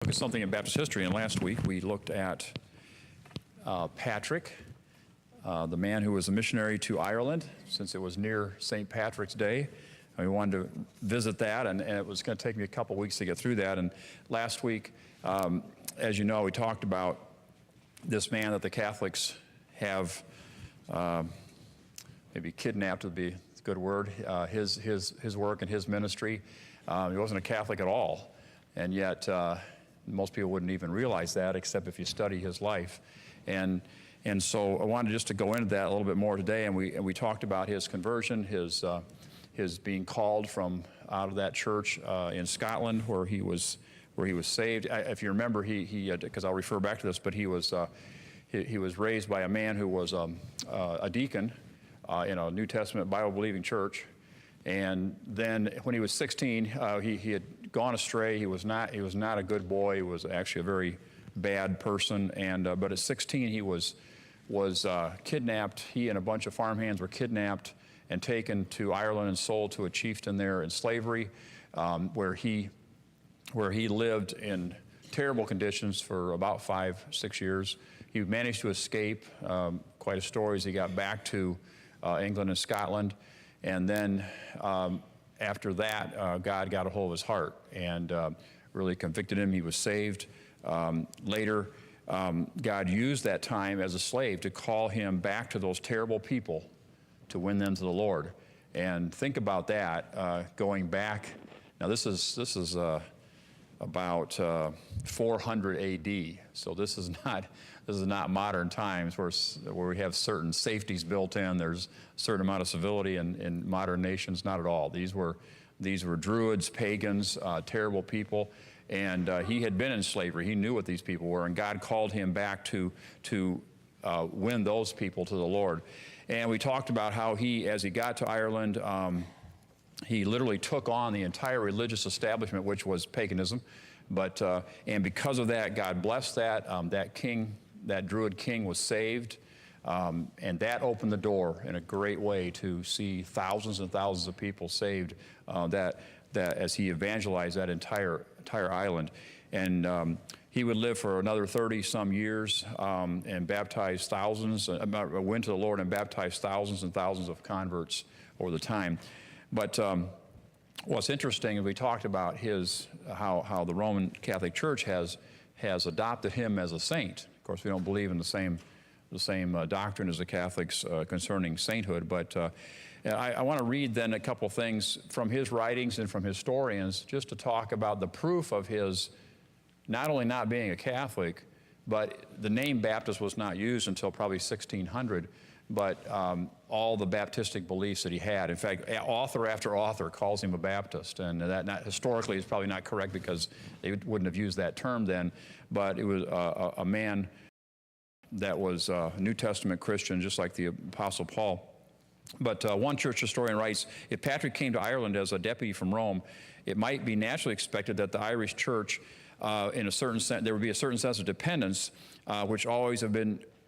Look at something in Baptist history, and last week we looked at Patrick, the man who was a missionary to Ireland, since it was near St. Patrick's Day. And we wanted to visit that, and it was going to take me a couple weeks to get through that. And last week, as you know, we talked about this man that the Catholics have maybe kidnapped would be a good word, his work and his ministry. He wasn't a Catholic at all, and yet most people wouldn't even realize that, except if you study his life. And so I wanted just to go into that a little bit more today, and we talked about his conversion, his being called from out of that church in Scotland where he was saved. If you remember, because I'll refer back to this, but he was raised by a man who was a deacon in a New Testament Bible-believing church. And then when he was 16, he had gone astray. He was not a good boy. He was actually a very bad person. And but at 16, he was kidnapped. He and a bunch of farmhands were kidnapped and taken to Ireland and sold to a chieftain there in slavery, where he lived in terrible conditions for about 5-6 years. He managed to escape. Quite a story as he got back to England and Scotland. And then after that, God got a hold of his heart and really convicted him. He was saved. Later, God used that time as a slave to call him back to those terrible people to win them to the Lord. And think about that, going back. Now this is about 400 A.D. So this is not modern times where we have certain safeties built in. There's a certain amount of civility in modern nations. Not at all. These were Druids, pagans, terrible people, and he had been in slavery. He knew what these people were, and God called him back to win those people to the Lord. And we talked about how as he got to Ireland, he literally took on the entire religious establishment, which was paganism. But and because of that, God blessed that. That Druid king was saved, and that opened the door in a great way to see thousands and thousands of people saved. That as he evangelized that entire island, and he would live for another 30-some years and baptize thousands. Went to the Lord and baptized thousands and thousands of converts over the time. But what's interesting is we talked about how the Roman Catholic Church has adopted him as a saint. Of course, we don't believe in the same doctrine as the Catholics concerning sainthood. But I want to read then a couple things from his writings and from historians, just to talk about the proof of his not only not being a Catholic, but the name Baptist was not used until probably 1600. But all the Baptistic beliefs that he had. In fact, author after author calls him a Baptist, and that historically is probably not correct because they wouldn't have used that term then, but it was a man that was a New Testament Christian, just like the Apostle Paul. But one church historian writes, if Patrick came to Ireland as a deputy from Rome, it might be naturally expected that the Irish church, in a certain sense, there would be a certain sense of dependence, which always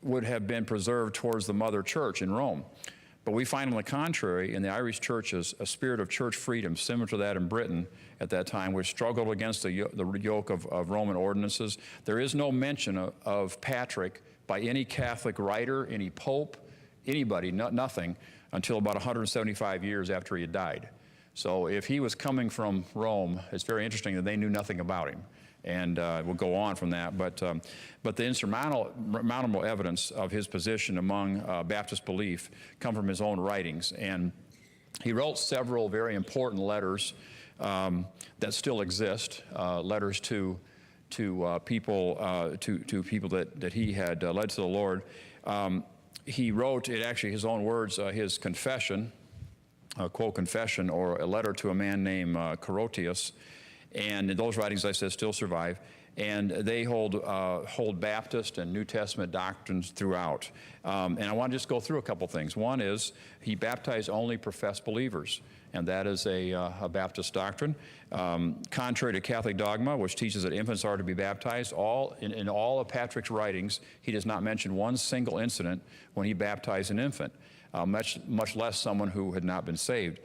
would have been preserved towards the mother church in Rome. But we find, on the contrary, in the Irish churches, a spirit of church freedom similar to that in Britain at that time, which struggled against the yoke of Roman ordinances. There is no mention of Patrick by any Catholic writer, any pope, anybody, nothing, until about 175 years after he had died. So if he was coming from Rome, it's very interesting that they knew nothing about him. And we'll go on from that. But the insurmountable evidence of his position among Baptist belief come from his own writings. And he wrote several very important letters that still exist, letters to people that he had led to the Lord. He wrote, his own words, his confession, quote confession, or a letter to a man named Corotius. And those writings, I said, still survive, and they hold Baptist and New Testament doctrines throughout. And I want to just go through a couple things. One is he baptized only professed believers, and that is a Baptist doctrine. Contrary to Catholic dogma, which teaches that infants are to be baptized, in all of Patrick's writings, he does not mention one single incident when he baptized an infant, much less someone who had not been saved.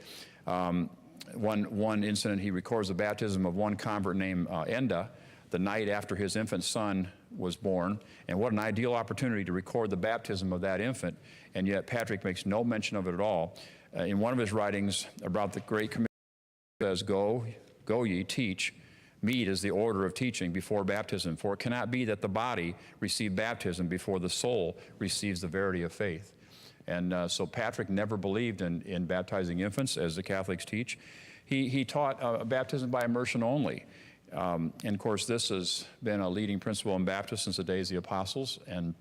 One incident, he records the baptism of one convert named Enda, the night after his infant son was born. And what an ideal opportunity to record the baptism of that infant. And yet Patrick makes no mention of it at all. In one of his writings about the Great Commission, he says, go ye, teach. Meet is the order of teaching before baptism, for it cannot be that the body receive baptism before the soul receives the verity of faith. And so Patrick never believed in baptizing infants, as the Catholics teach. He taught baptism by immersion only. And of course, this has been a leading principle in Baptists since the days of the apostles. And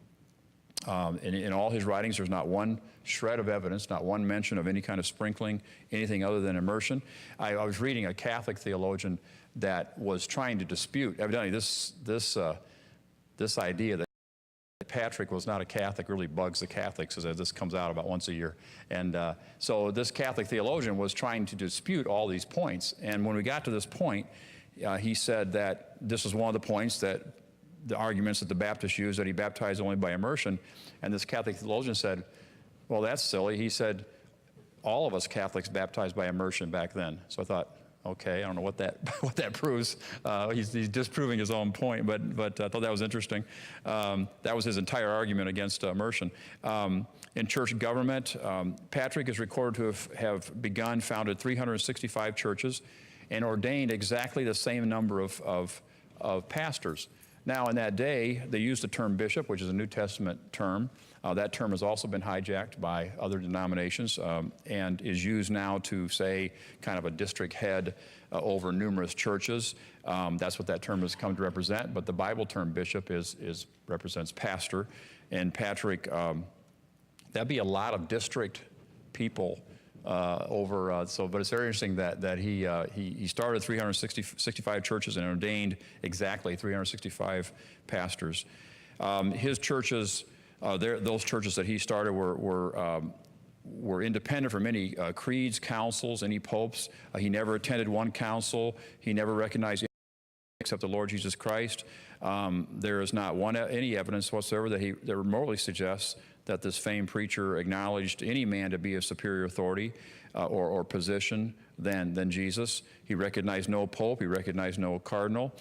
in all his writings, there's not one shred of evidence, not one mention of any kind of sprinkling, anything other than immersion. I was reading a Catholic theologian that was trying to dispute, evidently this idea that Patrick was not a Catholic really bugs the Catholics, as this comes out about once a year. And so this Catholic theologian was trying to dispute all these points. And when we got to this point, he said that this was one of the points that the arguments that the Baptists use, that he baptized only by immersion. And this Catholic theologian said, well, that's silly. He said, all of us Catholics baptized by immersion back then. So I thought, okay, I don't know what that proves. He's disproving his own point, but I thought that was interesting. That was his entire argument against immersion. In church government, Patrick is recorded to have founded 365 churches and ordained exactly the same number of pastors. Now, in that day, they used the term bishop, which is a New Testament term. That term has also been hijacked by other denominations and is used now to say kind of a district head over numerous churches. That's what that term has come to represent. But the Bible term bishop represents pastor. And Patrick, that'd be a lot of district people but it's very interesting that he started 365 churches and ordained exactly 365 pastors. His churches, those churches that he started were independent from any creeds, councils, any popes. He never attended one council. He never recognized except the Lord Jesus Christ. There is not any evidence whatsoever that remotely suggests that this famed preacher acknowledged any man to be of superior authority or position than Jesus. He recognized no pope. He recognized no cardinal.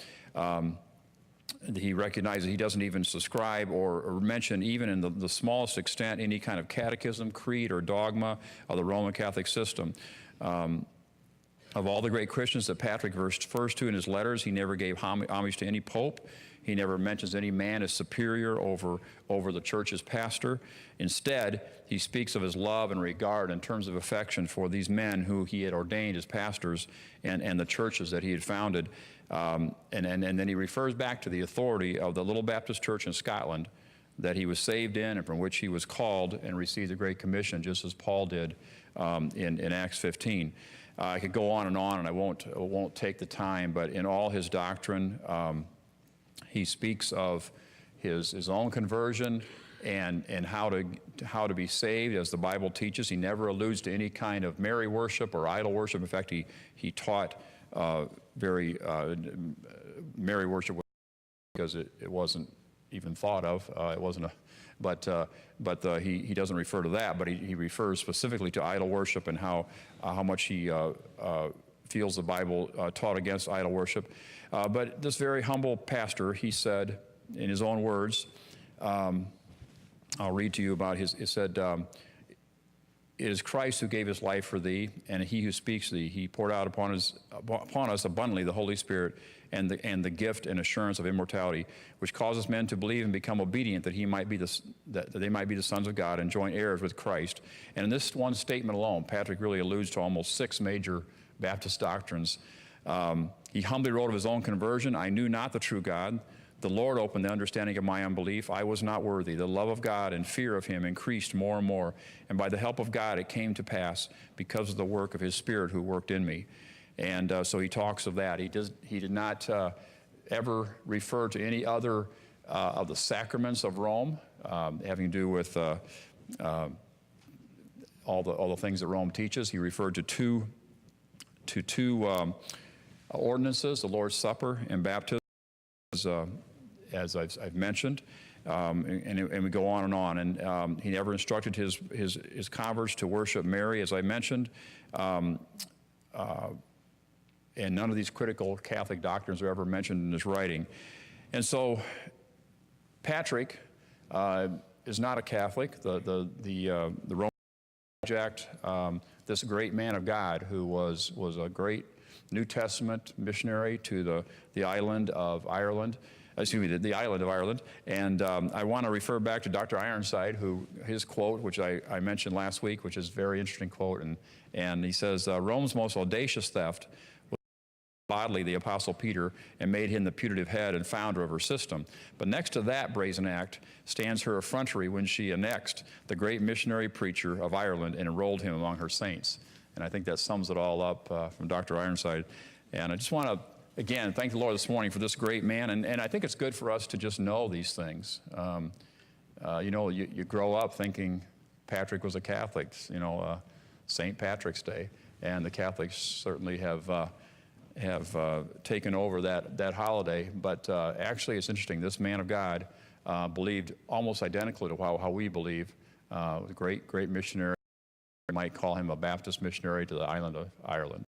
He recognized that he doesn't even subscribe or mention, even in the smallest extent, any kind of catechism, creed, or dogma of the Roman Catholic system. Of all the great Christians that Patrick refers to in his letters, he never gave homage to any pope. He never mentions any man as superior over the church's pastor. Instead, he speaks of his love and regard in terms of affection for these men who he had ordained as pastors and the churches that he had founded. And then he refers back to the authority of the little Baptist church in Scotland that he was saved in and from which he was called and received the Great Commission, just as Paul did in Acts 15. I could go on, and I won't take the time, but in all his doctrine, he speaks of his own conversion and how to be saved as the Bible teaches. He never alludes to any kind of Mary worship or idol worship. In fact, he taught Mary worship because it wasn't even thought of. It wasn't he doesn't refer to that, but he refers specifically to idol worship and how much he feels the Bible taught against idol worship. But this very humble pastor, he said, in his own words, I'll read to you about he said, it is Christ who gave his life for thee, and he who speaks thee. He poured out upon us abundantly the Holy Spirit and the gift and assurance of immortality, which causes men to believe and become obedient, that they might be the sons of God and joint heirs with Christ. And in this one statement alone, Patrick really alludes to almost 6 major Baptist doctrines. He humbly wrote of his own conversion, I knew not the true God. The Lord opened the understanding of my unbelief. I was not worthy. The love of God and fear of him increased more and more. And by the help of God, it came to pass because of the work of his Spirit who worked in me. And so he talks of that. He did not ever refer to any other of the sacraments of Rome, having to do with all the things that Rome teaches. He referred to two ordinances, the Lord's Supper and baptism, as I've mentioned, and we go on and on. And he never instructed his converts to worship Mary, as I mentioned. and none of these critical Catholic doctrines are ever mentioned in his writing. And so Patrick is not a Catholic. The Roman Project, this great man of God who was a great New Testament missionary to the island of Ireland, the island of Ireland. And I want to refer back to Dr. Ironside, his quote, which I mentioned last week, which is a very interesting quote. And he says, Rome's most audacious theft was bodily the Apostle Peter and made him the putative head and founder of her system. But next to that brazen act stands her effrontery when she annexed the great missionary preacher of Ireland and enrolled him among her saints. And I think that sums it all up from Dr. Ironside. And I just want to, again, thank the Lord this morning for this great man. And I think it's good for us to just know these things. You know, you grow up thinking Patrick was a Catholic, you know, St. Patrick's Day. And the Catholics certainly have taken over that holiday. But actually, it's interesting. This man of God believed almost identically to how we believe. A great missionary. We might call him a Baptist missionary to the island of Ireland.